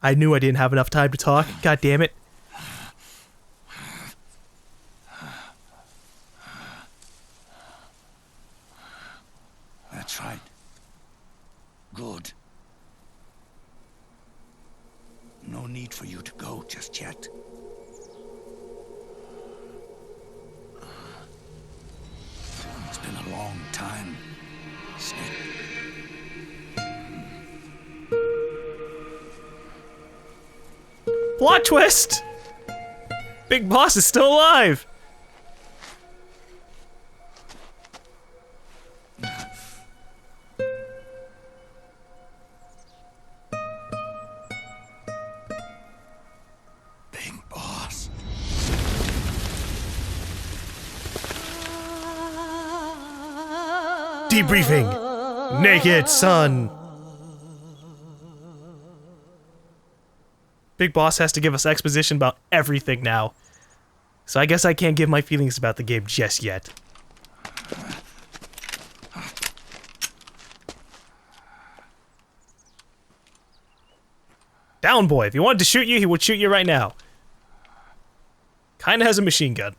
I knew I didn't have enough time to talk. God damn it. That's right. Good. No need for you to go just yet. It's been a long time, Snake. Plot twist! Big Boss is still alive! Big Boss. Debriefing! Naked Sun! Big Boss has to give us exposition about everything now. So I guess I can't give my feelings about the game just yet. Down boy, if he wanted to shoot you, he would shoot you right now. Kinda has a machine gun.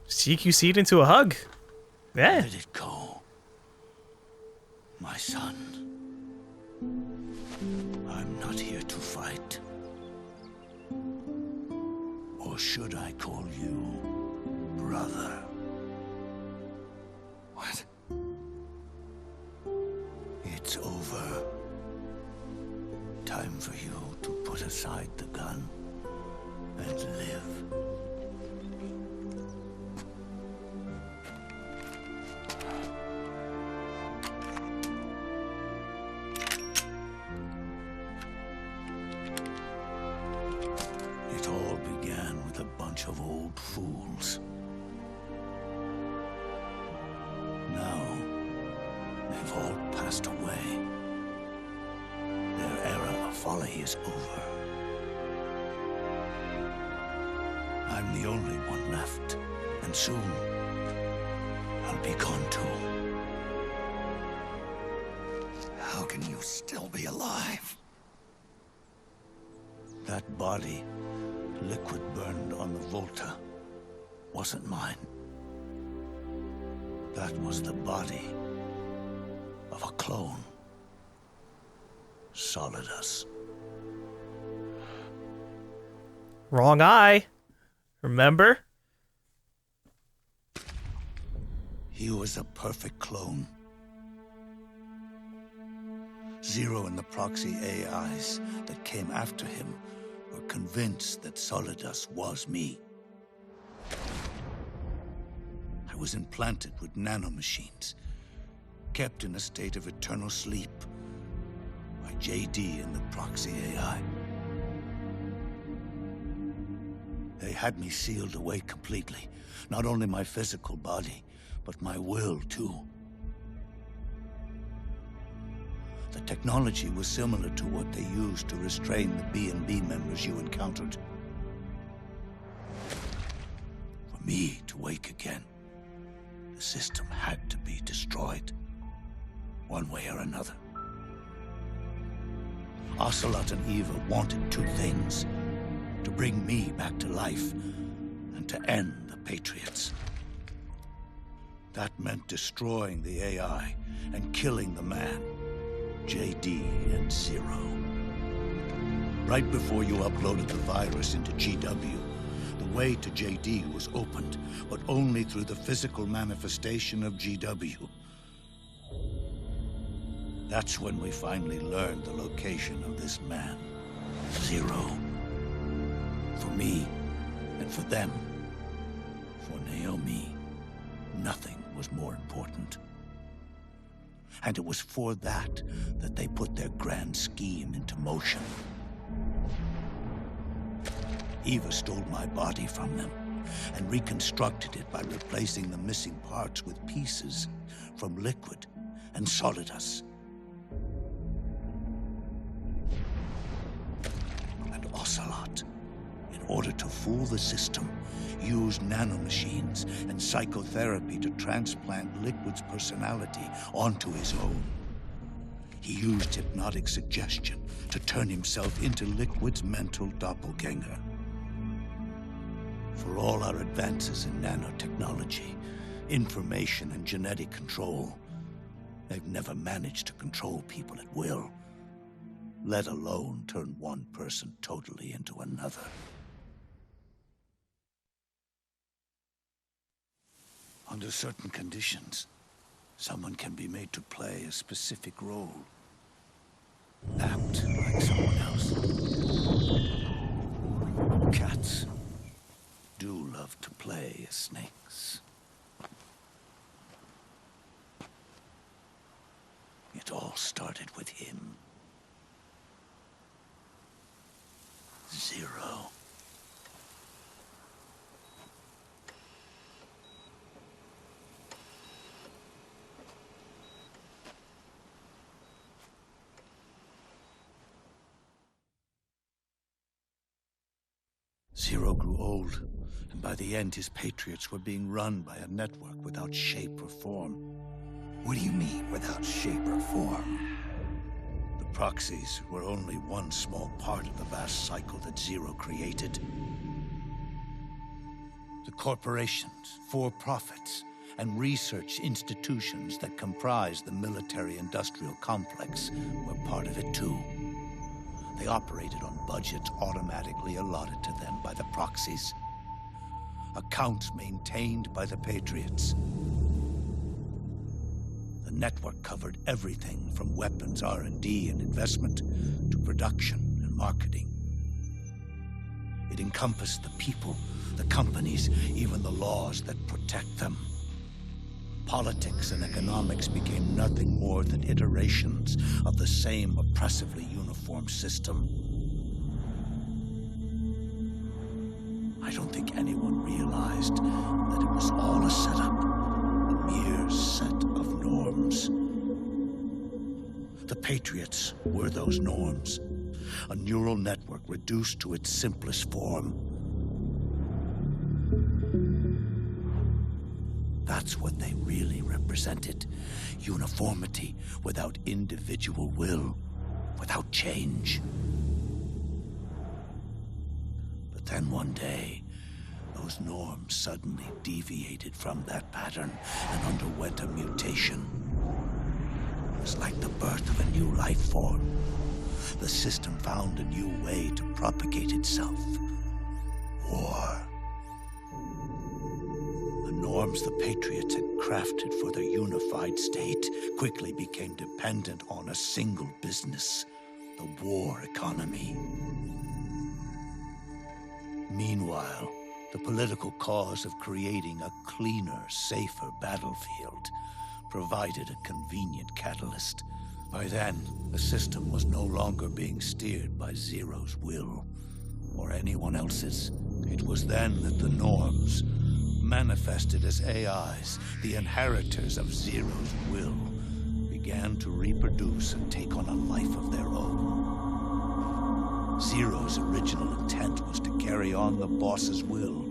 CQC'd into a hug. Yeah. Let it go. My son. I'm not here to fight. Or should I call you brother? What? It's over. Time for you to put aside the gun and live. It all began with a bunch of old fools. Now, they've all passed away. Their era of folly is over. I'm the only one left, and soon I'll be gone too. How can you still be alive? That body, liquid burned on the Volta, wasn't mine. That was the body of a clone. Solidus. Wrong eye. Remember? He was a perfect clone. Zero and the proxy AIs that came after him were convinced that Solidus was me. I was implanted with nanomachines, kept in a state of eternal sleep by JD and the proxy AI. They had me sealed away completely, not only my physical body, but my will too. The technology was similar to what they used to restrain the B&B members you encountered. For me to wake again, the system had to be destroyed, one way or another. Ocelot and Eva wanted two things: to bring me back to life, and to end the Patriots. That meant destroying the AI and killing the man, JD and Zero. Right before you uploaded the virus into GW, the way to JD was opened, but only through the physical manifestation of GW. That's when we finally learned the location of this man, Zero. For me, and for them, for Naomi, nothing was more important. And it was for that that they put their grand scheme into motion. Eva stole my body from them and reconstructed it by replacing the missing parts with pieces from liquid and solidus. And Ocelot, in order to fool the system, used nanomachines and psychotherapy to transplant Liquid's personality onto his own. He used hypnotic suggestion to turn himself into Liquid's mental doppelganger. For all our advances in nanotechnology, information and genetic control, they've never managed to control people at will, let alone turn one person totally into another. Under certain conditions, someone can be made to play a specific role. Act like someone else. Cats do love to play as snakes. It all started with him. Zero. Zero grew old, and by the end his Patriots were being run by a network without shape or form. What do you mean, without shape or form? The proxies were only one small part of the vast cycle that Zero created. The corporations, for-profits, and research institutions that comprise the military-industrial complex were part of it too. They operated on budgets automatically allotted to them by the proxies. Accounts maintained by the Patriots. The network covered everything from weapons R&D and investment to production and marketing. It encompassed the people, the companies, even the laws that protect them. Politics and economics became nothing more than iterations of the same oppressively uniform system. I don't think anyone realized that it was all a setup, a mere set of norms. The Patriots were those norms, a neural network reduced to its simplest form. That's what they really represented. Uniformity without individual will, without change. But then one day, those norms suddenly deviated from that pattern and underwent a mutation. It was like the birth of a new life form. The system found a new way to propagate itself. War. The norms the Patriots had crafted for their unified state quickly became dependent on a single business, the war economy. Meanwhile, the political cause of creating a cleaner, safer battlefield provided a convenient catalyst. By then, the system was no longer being steered by Zero's will, or anyone else's. It was then that the norms, manifested as AIs, the inheritors of Zero's will, began to reproduce and take on a life of their own. Zero's original intent was to carry on the boss's will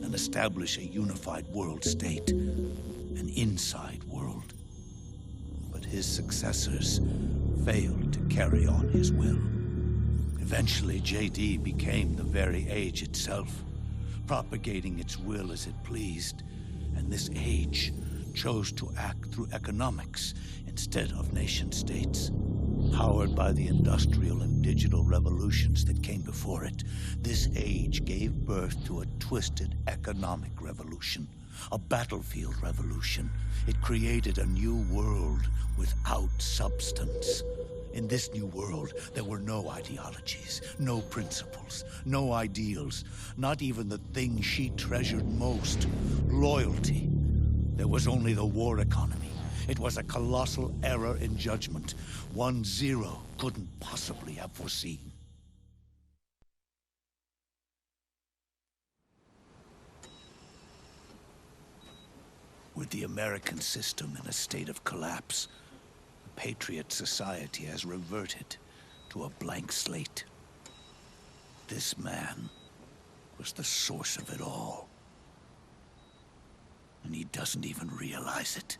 and establish a unified world state, an inside world. But his successors failed to carry on his will. Eventually, JD became the very age itself, propagating its will as it pleased, and this age chose to act through economics instead of nation-states. Powered by the industrial and digital revolutions that came before it, this age gave birth to a twisted economic revolution, a battlefield revolution. It created a new world without substance. In this new world, there were no ideologies, no principles, no ideals, not even the thing she treasured most, loyalty. There was only the war economy. It was a colossal error in judgment, one Zero couldn't possibly have foreseen. With the American system in a state of collapse, the Patriot society has reverted to a blank slate. This man was the source of it all. And he doesn't even realize it.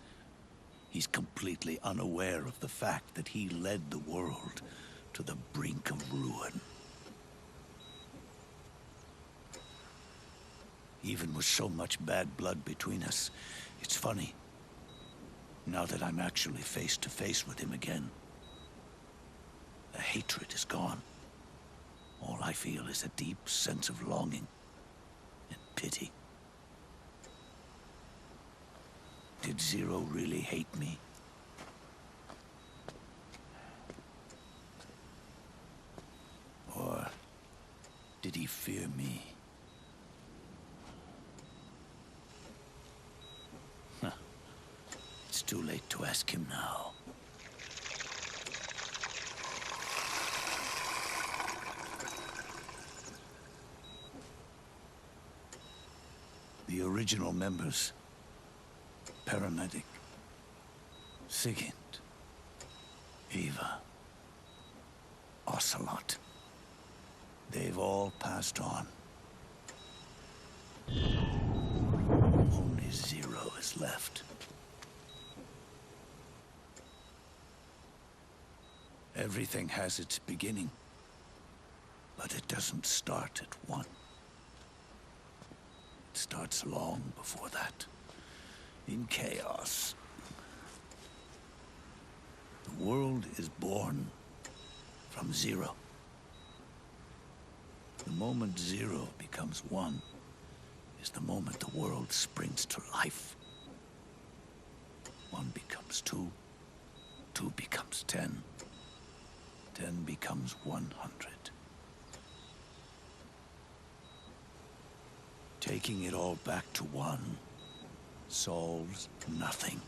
He's completely unaware of the fact that he led the world to the brink of ruin. Even with so much bad blood between us, it's funny. Now that I'm actually face to face with him again, the hatred is gone. All I feel is a deep sense of longing and pity. Did Zero really hate me? Or did he fear me? Huh. It's too late to ask him now. The original members, Paramedic, Sigint, Eva, Ocelot, they've all passed on. Only Zero is left. Everything has its beginning, but it doesn't start at one. It starts long before that, in chaos. The world is born from zero. The moment zero becomes one is the moment the world springs to life. One becomes two, two becomes 10, 10 becomes 100. Taking it all back to one solves nothing.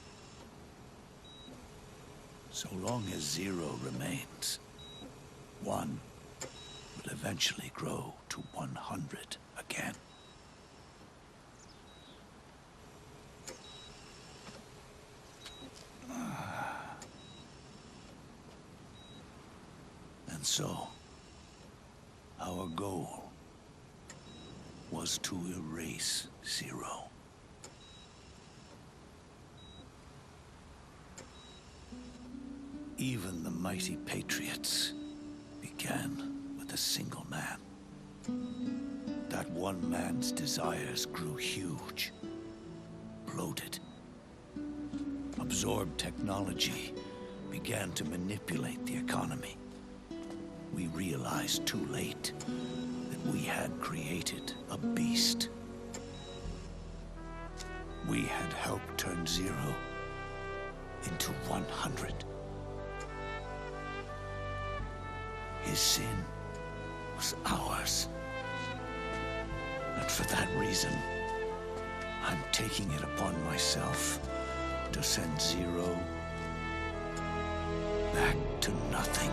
So long as zero remains, one will eventually grow to 100 again. And so, our goal was to erase Zero. Even the mighty Patriots began with a single man. That one man's desires grew huge, bloated, absorbed technology, began to manipulate the economy. We realized too late that we had created a beast. We had helped turn Zero into 100. His sin was ours. And for that reason, I'm taking it upon myself to send Zero back to nothing.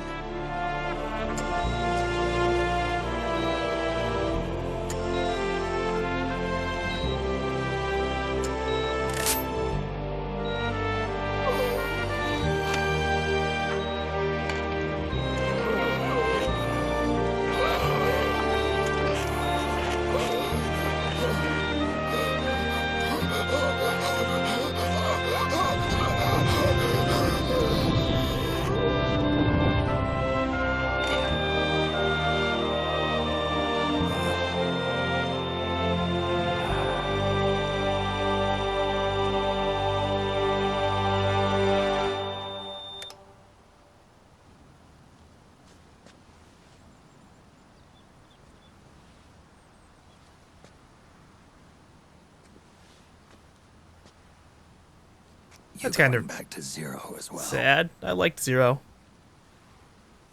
That's kind of back to Zero as well. sad. I liked Zero.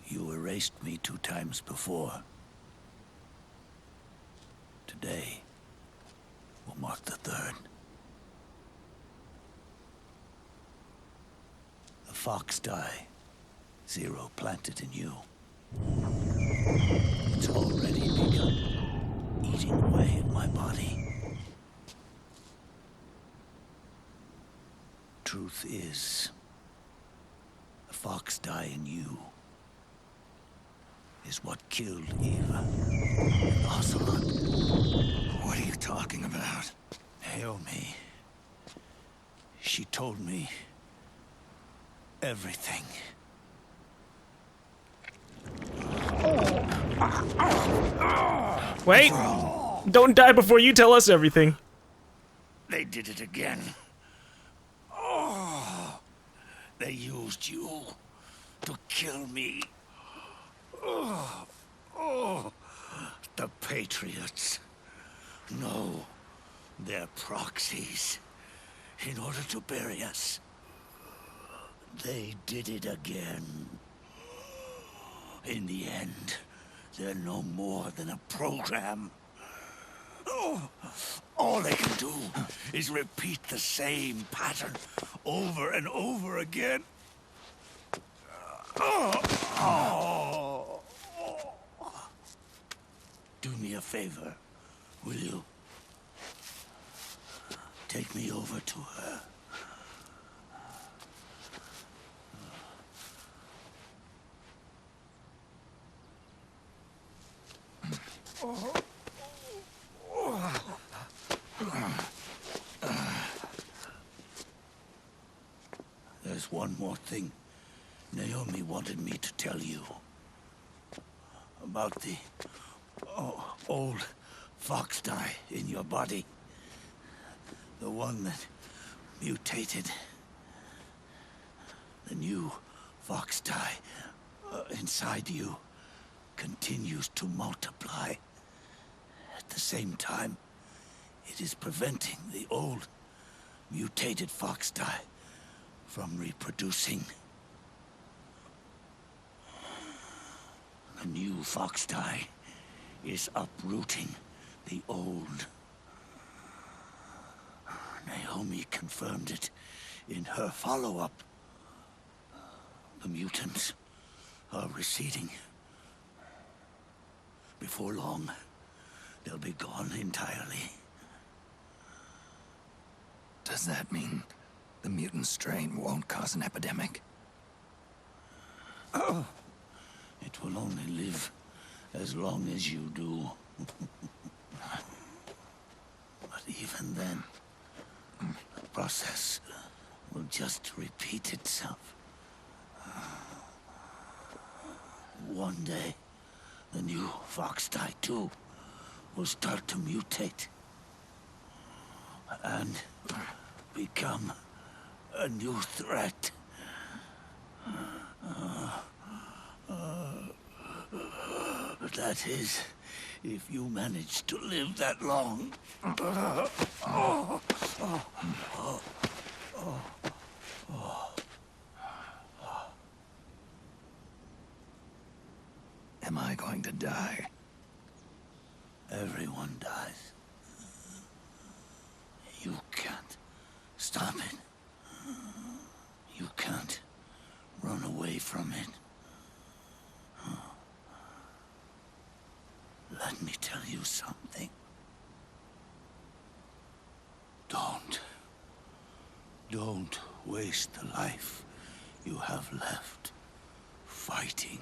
You erased me 2 times before. Today will mark the 3rd. The fox die Zero planted in you. It's already begun eating away at my body. truth is, the fox die in you is what killed Eva and Ocelot. What are you talking about? Naomi. She told me everything. Wait! Don't die before you tell us everything. They did it again. Oh, they used you to kill me. Oh, the Patriots. No, they're proxies. In order to bury us. They did it again. In the end, they're no more than a program. Oh, all they can do is repeat the same pattern over and over again. Do me a favor, will you? Take me over to her. There's one more thing Naomi wanted me to tell you. About the old fox die in your body. The one that mutated. The new fox die inside you continues to multiply. At the same time, it is preventing the old mutated fox die from reproducing. The new fox die is uprooting the old. Naomi confirmed it in her follow-up. The mutants are receding. Before long, they'll be gone entirely. Does that mean the mutant strain won't cause an epidemic? Oh, it will only live as long as you do. But even then, the process will just repeat itself. One day, the new fox die too will start to mutate and become a new threat. That is, if you manage to live that long. Am I going to die? Everyone dies. You can't stop it. You can't run away from it. Let me tell you something. Don't waste the life you have left fighting.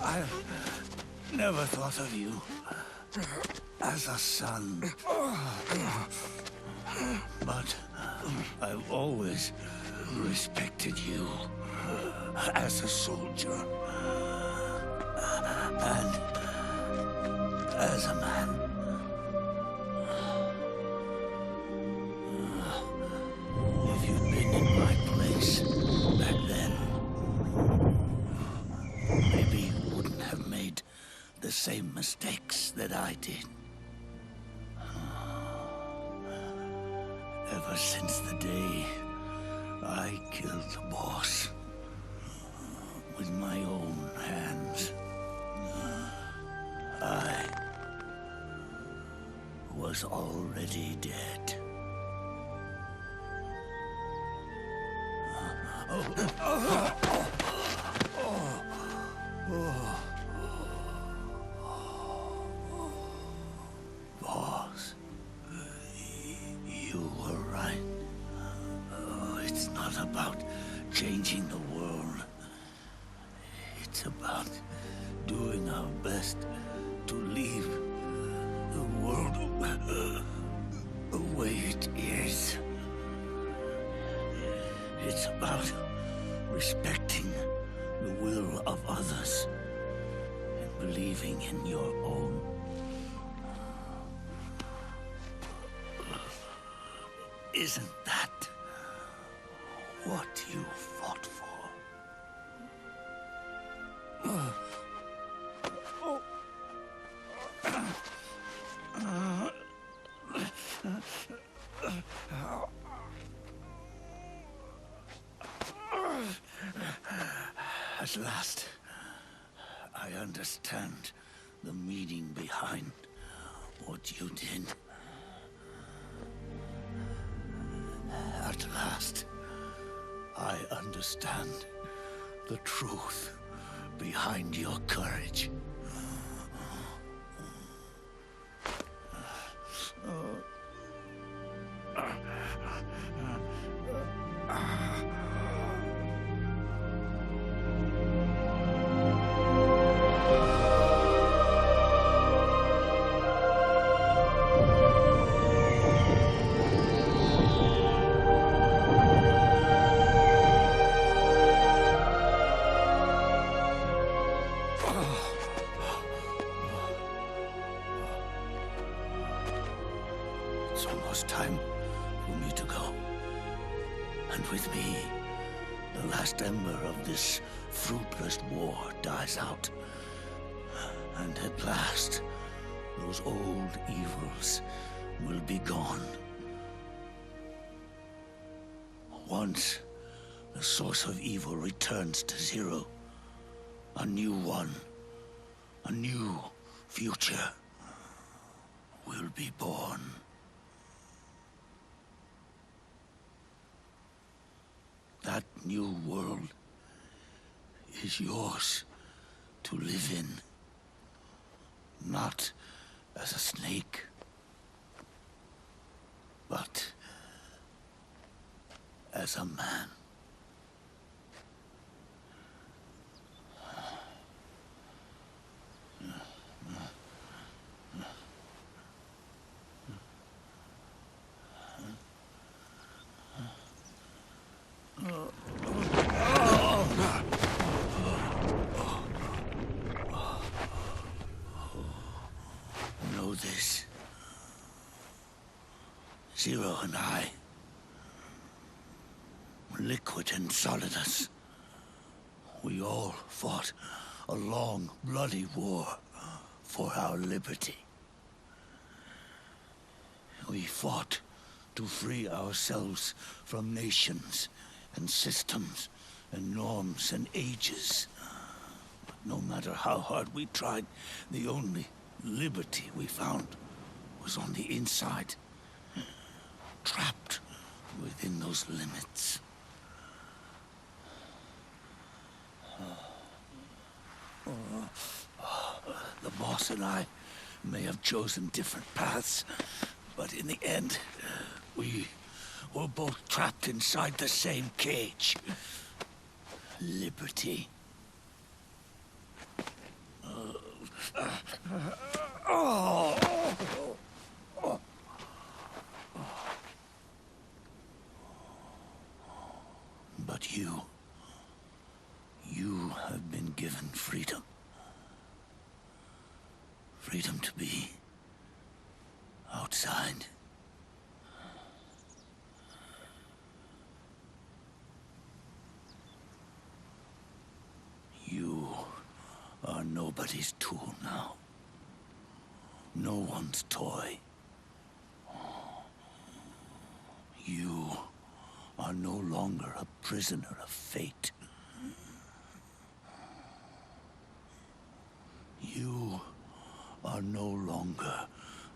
I never thought of you as a son. But I've always respected you as a soldier and as a man. If you'd been in my place back then, maybe you wouldn't have made the same mistakes that I did. Ever since the day I killed the boss with my own hands, I was already dead. Boss, you were right. It's not about changing the world. It's about doing our best to leave the world the way it is. It's about respecting the will of others and believing in your own. Isn't that what you fought for? At last, I understand the meaning behind what you did. At last, I understand the truth behind your courage. It's almost time for me to go. And with me, the last ember of this fruitless war dies out. And at last, those old evils will be gone. Once the source of evil returns to zero, a new one, a new future will be born. That new world is yours to live in, not as a snake, but as a man. Know this. Zero and I, liquid and solidus, we all fought a long, bloody war for our liberty. We fought to free ourselves from nations and systems and norms and ages. But no matter how hard we tried, the only liberty we found was on the inside, trapped within those limits. The boss and I may have chosen different paths, but in the end, we were both trapped inside the same cage. Liberty. But you have been given freedom. Freedom to be outside. You are nobody's tool now. No one's toy. You are no longer a prisoner of fate. You are no longer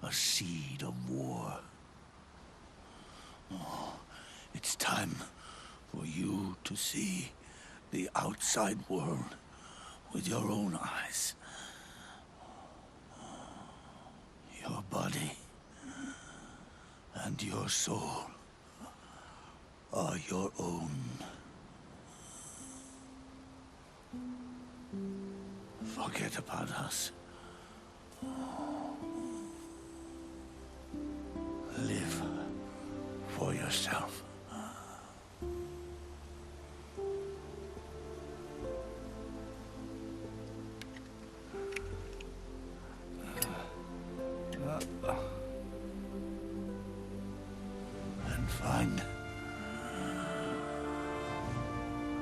a seed of war. Oh, it's time For you to see the outside world with your own eyes. Your body and your soul are your own. Forget about us. Live for yourself. And find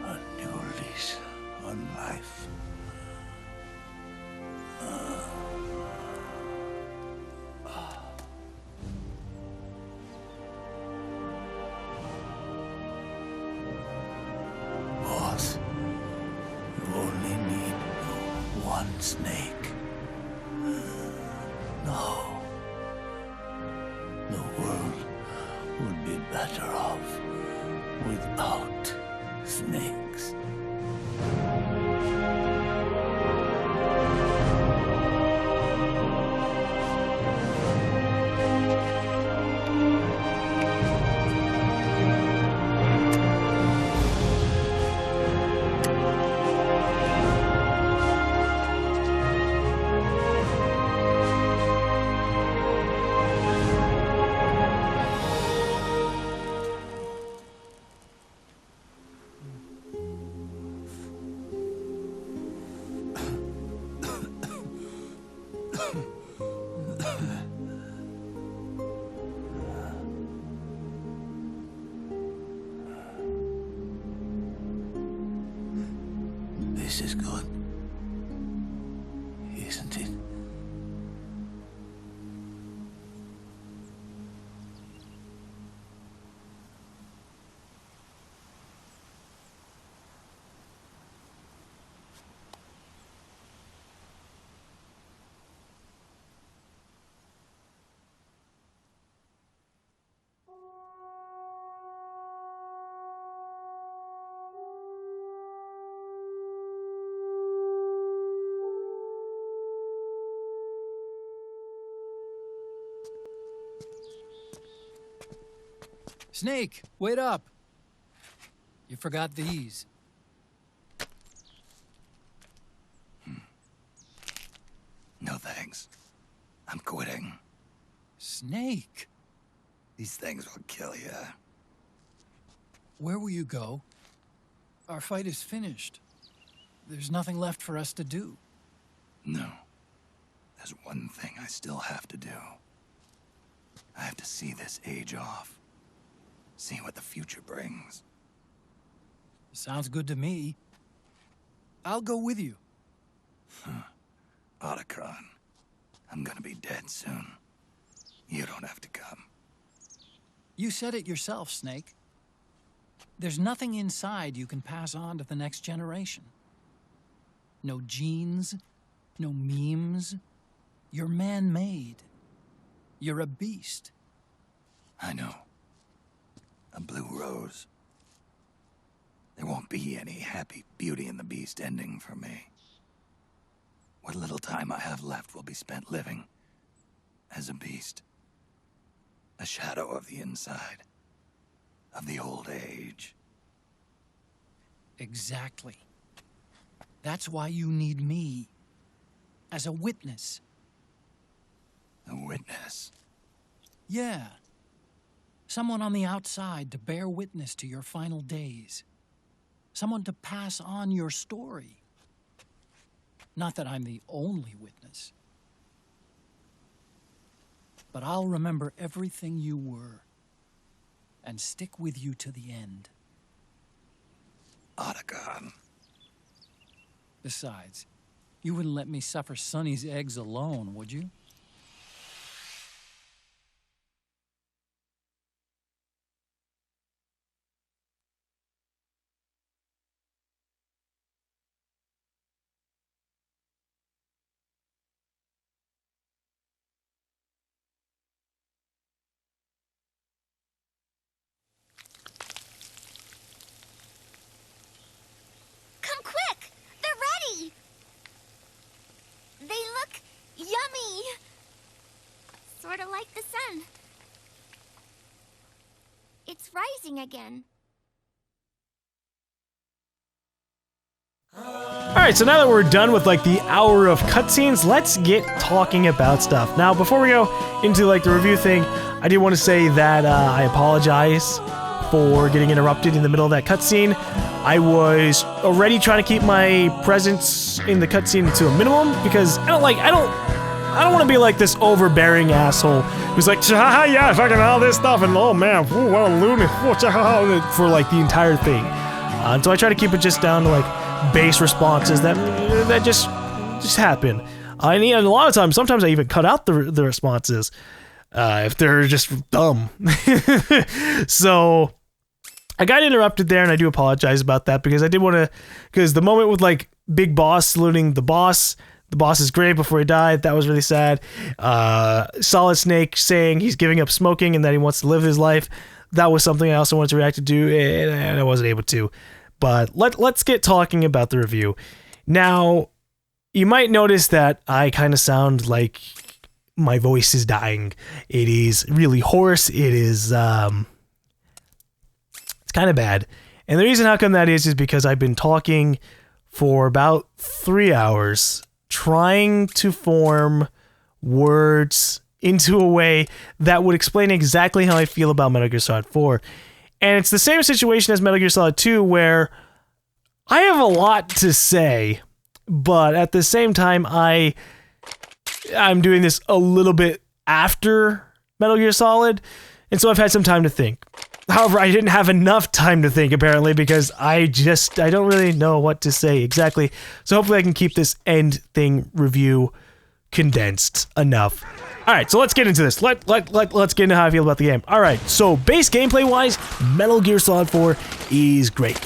a new lease on life. Boss, you only need one snake. No. The world would be better off without snakes. This is good, isn't it? Snake, wait up! You forgot these. No thanks. I'm quitting. Snake! These things will kill you. Where will you go? Our fight is finished. There's nothing left for us to do. No. There's one thing I still have to do. I have to see this age off. See what the future brings. Sounds good to me. I'll go with you. Otacon, I'm gonna be dead soon. You don't have to come. You said it yourself, Snake. There's nothing inside you can pass on to the next generation. No genes, no memes. You're man-made. You're a beast. I know. A blue rose. There won't be any happy Beauty and the Beast ending for me. What little time I have left will be spent living as a beast. A shadow of the inside. Of the old age. Exactly. That's why you need me. As a witness. A witness. Yeah. Someone on the outside to bear witness to your final days. Someone to pass on your story. Not that I'm the only witness. But I'll remember everything you were. And stick with you to the end. Otacon. Besides, you wouldn't let me suffer Sonny's eggs alone, would you? sort of like the sun. It's rising again. Alright, so now that we're done with like the hour of cutscenes, let's get talking about stuff. Now, before we go into like the review thing, I did want to say that I apologize for getting interrupted in the middle of that cutscene. I was already trying to keep my presence in the cutscene to a minimum because I don't want to be like this overbearing asshole who's like, yeah, fucking all this stuff, and oh man, what a loony, for like the entire thing. So I try to keep it just down to like base responses that just happen. And a lot of times, sometimes I even cut out the responses if they're just dumb. So I got interrupted there, and I do apologize about that because I did want to, because the moment with like Big Boss saluting the boss is great before he died. That was really sad. Solid Snake saying he's giving up smoking and that he wants to live his life. That was something I also wanted to react to, and I wasn't able to. But let's get talking about the review. Now, you might notice that I kind of sound like my voice is dying. It is really hoarse. It is, it's kind of bad. And the reason how come that is because I've been talking for about 3 hours trying to form words into a way that would explain exactly how I feel about Metal Gear Solid 4. And it's the same situation as Metal Gear Solid 2, where I have a lot to say, but at the same time, I'm doing this a little bit after Metal Gear Solid, and so I've had some time to think. However, I didn't have enough time to think, apparently, because I don't really know what to say exactly. So hopefully I can keep this end thing review condensed enough. Alright, so let's get into this. Let's get into how I feel about the game. Alright, so base gameplay-wise, Metal Gear Solid 4 is great.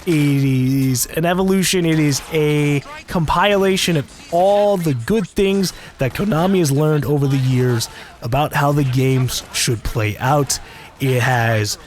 It is an evolution. It is a compilation of all the good things that Konami has learned over the years about how the games should play out. It has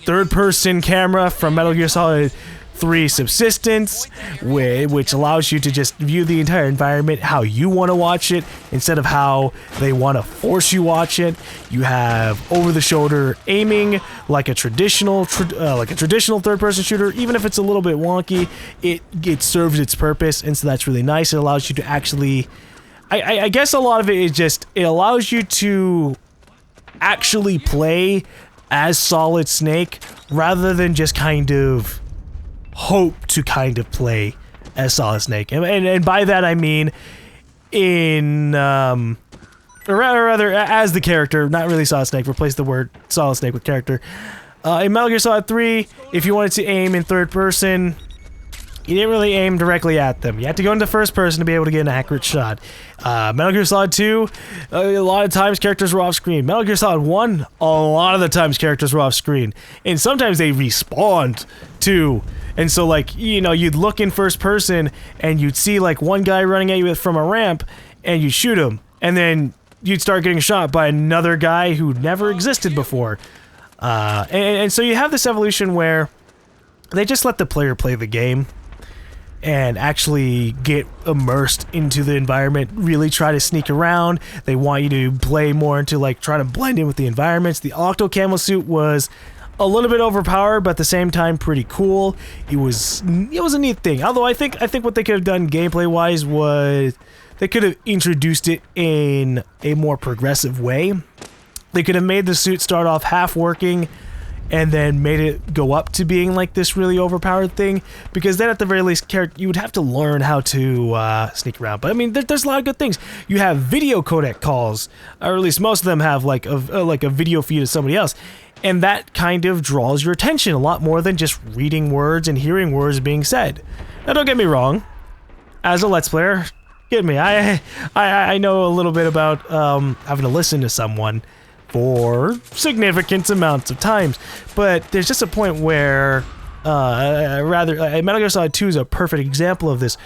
third-person camera from Metal Gear Solid 3 Subsistence, which allows you to just view the entire environment how you want to watch it instead of how they want to force you watch it. You have over-the-shoulder aiming like a traditional third-person shooter. Even if it's a little bit wonky, it serves its purpose, and so that's really nice. It allows you to actually, I guess a lot of it is just, it allows you to actually play as Solid Snake rather than just kind of hope to kind of play as Solid Snake. And by that I mean or rather as the character, not really Solid Snake. Replace the word Solid Snake with character. In Metal Gear Solid 3, if you wanted to aim in third person, you didn't really aim directly at them. You had to go into first person to be able to get an accurate shot. Metal Gear Solid 2, a lot of times characters were off screen. Metal Gear Solid 1, a lot of the times characters were off screen. And sometimes they respawned too. And so like, you know, you'd look in first person and you'd see like one guy running at you from a ramp and you shoot him. And then you'd start getting shot by another guy who never existed before. And so you have this evolution where they just let the player play the game and actually get immersed into the environment, really try to sneak around. They want you to play more into like trying to blend in with the environments. The Octo Camo suit was a little bit overpowered, but at the same time pretty cool. It was a neat thing. Although I think what they could have done gameplay wise was they could have introduced it in a more progressive way. They could have made the suit start off half working and then made it go up to being like this really overpowered thing, because then at the very least you would have to learn how to sneak around. But I mean, there's a lot of good things. You have video codec calls, or at least most of them have like a video feed of somebody else, and that kind of draws your attention a lot more than just reading words and hearing words being said. Now don't get me wrong, as a Let's Player, get me, I know a little bit about having to listen to someone for significant amounts of times, but there's just a point where Metal Gear Solid 2 is a perfect example of this,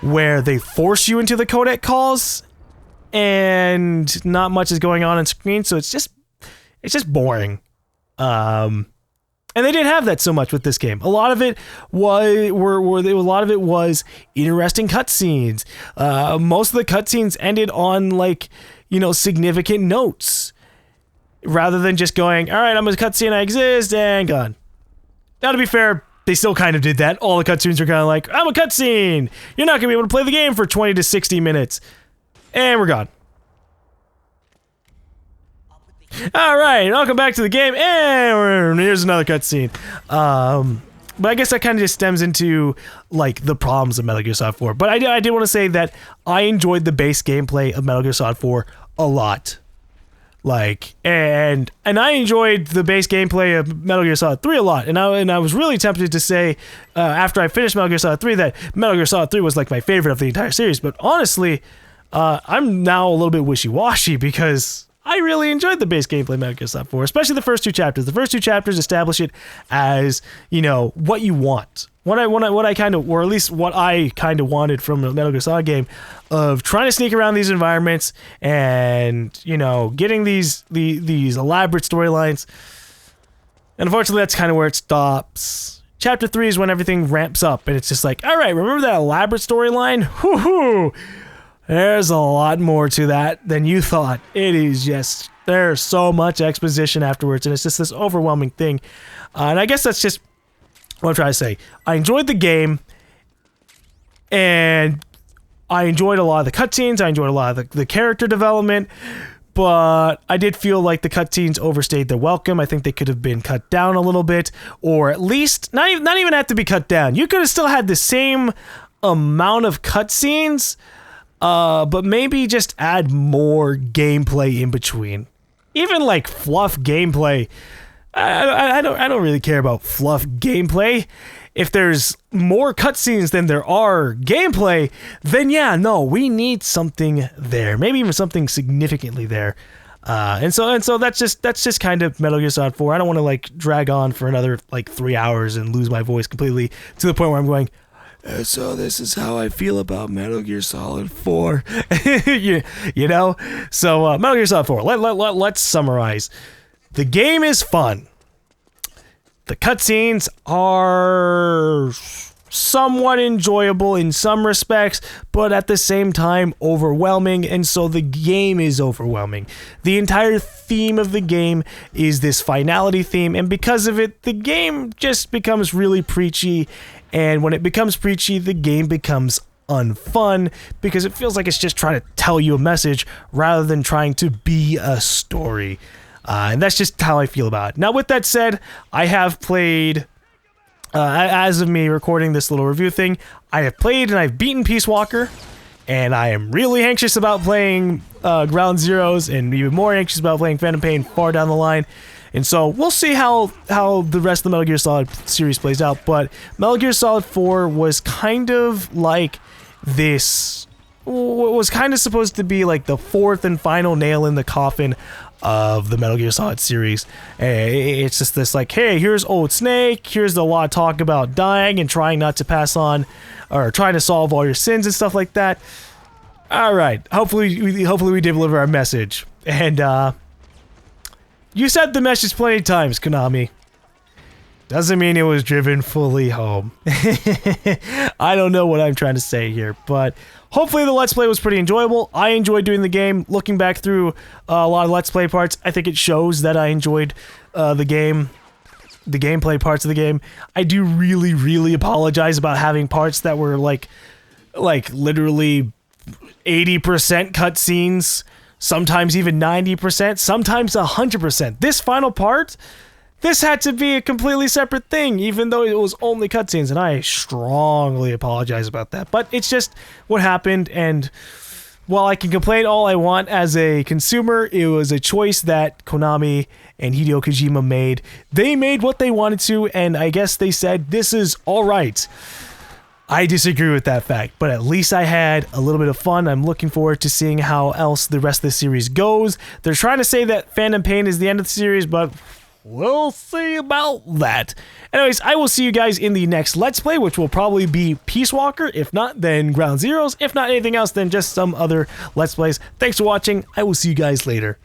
where they force you into the codec calls and not much is going on screen, so it's just boring. And they didn't have that so much with this game. A lot of it was interesting cutscenes. Most of the cutscenes ended on like, you know, significant notes. rather than just going, all right, I'm a cutscene, I exist, and gone. Now, to be fair, they still kind of did that. All the cutscenes are kind of like, I'm a cutscene. You're not going to be able to play the game for 20 to 60 minutes. And we're gone. All right, welcome back to the game, and here's another cutscene. But I guess that kind of just stems into, like, the problems of Metal Gear Solid 4. But I did want to say that I enjoyed the base gameplay of Metal Gear Solid 4 a lot. Like, and I enjoyed the base gameplay of Metal Gear Solid 3 a lot. And I was really tempted to say, after I finished Metal Gear Solid 3, that Metal Gear Solid 3 was, like, my favorite of the entire series. But honestly, I'm now a little bit wishy-washy because I really enjoyed the base gameplay of Metal Gear Solid 4, especially the first two chapters. The first two chapters establish it as, you know, what you want. What I kind of, or at least what I kind of wanted from the Metal Gear Solid game, of trying to sneak around these environments and, you know, getting these elaborate storylines. And unfortunately, that's kind of where it stops. Chapter 3 is when everything ramps up, and it's just like, all right, remember that elaborate storyline? Woohoo! There's a lot more to that than you thought. It is just, there's so much exposition afterwards, and it's just this overwhelming thing. And I guess that's just what I'm trying to say. I enjoyed the game, and I enjoyed a lot of the cutscenes. I enjoyed a lot of the character development, but I did feel like the cutscenes overstayed their welcome. I think they could have been cut down a little bit, or at least not even have to be cut down. You could have still had the same amount of cutscenes, but maybe just add more gameplay in between. Even like fluff gameplay. I don't really care about fluff gameplay. If there's more cutscenes than there are gameplay, then yeah, no, we need something there. Maybe even something significantly there. And so that's just kind of Metal Gear Solid 4. I don't want to like drag on for another like 3 hours and lose my voice completely to the point where I'm going, so this is how I feel about Metal Gear Solid 4. you know? So Metal Gear Solid 4, let's summarize. The game is fun. The cutscenes are somewhat enjoyable in some respects, but at the same time overwhelming, and so the game is overwhelming. The entire theme of the game is this finality theme, and because of it, the game just becomes really preachy, and when it becomes preachy, the game becomes unfun, because it feels like it's just trying to tell you a message rather than trying to be a story. And that's just how I feel about it. Now, with that said, I have played, as of me recording this little review thing, I have played and I've beaten Peace Walker, and I am really anxious about playing Ground Zeroes, and even more anxious about playing Phantom Pain far down the line. And so we'll see how the rest of the Metal Gear Solid series plays out. But Metal Gear Solid 4 was kind of like this, was kind of supposed to be like the fourth and final nail in the coffin of the Metal Gear Solid series. It's just this like, hey, here's old Snake, here's a lot of talk about dying and trying not to pass on, or trying to solve all your sins and stuff like that. All right, hopefully we deliver our message. And you said the message plenty of times, Konami. Doesn't mean it was driven fully home. I don't know what I'm trying to say here, but hopefully the Let's Play was pretty enjoyable. I enjoyed doing the game. Looking back through a lot of Let's Play parts, I think it shows that I enjoyed the gameplay parts of the game. I do really, really apologize about having parts that were like literally 80% cutscenes, sometimes even 90%, sometimes 100%. This final part, this had to be a completely separate thing, even though it was only cutscenes, and I strongly apologize about that. But it's just what happened, and while I can complain all I want as a consumer, it was a choice that Konami and Hideo Kojima made. They made what they wanted to, and I guess they said, this is alright. I disagree with that fact, but at least I had a little bit of fun. I'm looking forward to seeing how else the rest of the series goes. They're trying to say that Phantom Pain is the end of the series, but we'll see about that. Anyways, I will see you guys in the next Let's Play, which will probably be Peace Walker. If not, then Ground Zeroes. If not anything else, then just some other Let's Plays. Thanks for watching. I will see you guys later.